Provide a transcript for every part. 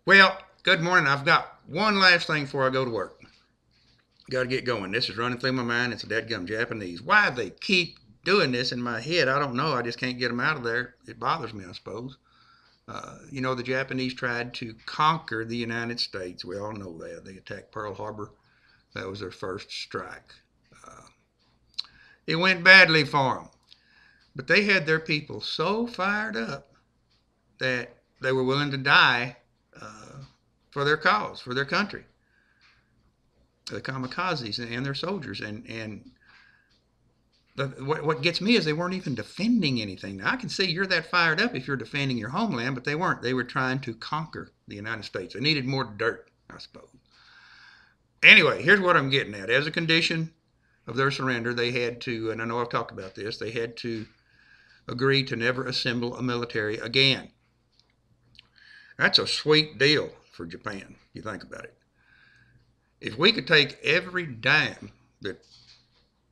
Well, good morning. I've got one last thing before I go to work. Got to get going. This is running through my mind. It's a dadgum Japanese. Why they keep doing this in my head, I don't know. I just can't get them out of there. It bothers me, I suppose. The Japanese tried to conquer the United States. We all know that. They attacked Pearl Harbor. That was their first strike. Uh, it went badly for them. But they had their people so fired up that they were willing to die uh, for their cause, for their country, the kamikazes and their soldiers. What gets me is they weren't even defending anything. Now, I can see you're that fired up if you're defending your homeland, but they weren't. They were trying to conquer the United States. They needed more dirt, I suppose. Anyway, here's what I'm getting at. As a condition of their surrender, they had to, and I know I've talked about this, they had to agree to never assemble a military again. That's a sweet deal for Japan, if you think about it. If we could take every dime that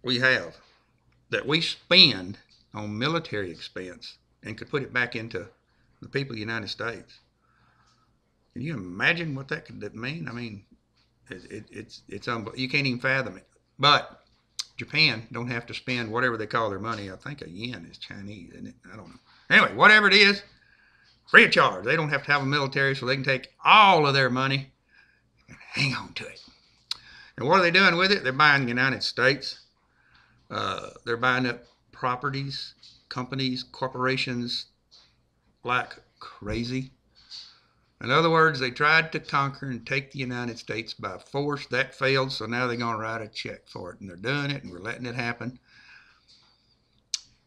we have, that we spend on military expense, and could put it back into the people of the United States, can you imagine what that could mean? I mean, it's you can't even fathom it. But Japan don't have to spend whatever they call their money. I think a yen is Chinese, isn't it? I don't know. Anyway, whatever it is, free of charge. They don't have to have a military, so they can take all of their money and hang on to it. And what are they doing with it? They're buying the United States. They're buying up properties, companies, corporations like crazy. In other words, they tried to conquer and take the United States by force. That failed, so now they're going to write a check for it. And they're doing it, and we're letting it happen.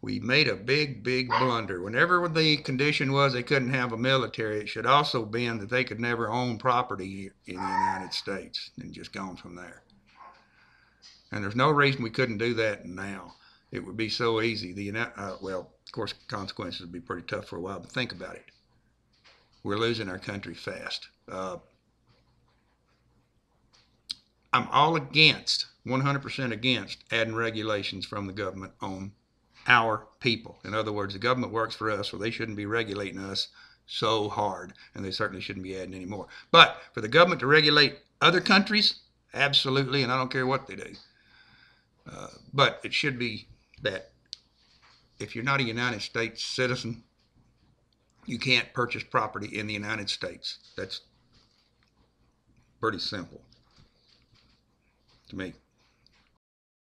We made a big, big blunder. Whenever the condition was they couldn't have a military, it should also been that they could never own property in the United States, and just gone from there. And there's no reason we couldn't do that now. It would be so easy. Well, of course, consequences would be pretty tough for a while, but think about it. We're losing our country fast. I'm all against, 100% against, adding regulations from the government on our people. In other words, the government works for us, so they shouldn't be regulating us so hard, and they certainly shouldn't be adding any more. But for the government to regulate other countries, absolutely, and I don't care what they do. But it should be that if you're not a United States citizen, you can't purchase property in the United States. That's pretty simple to me.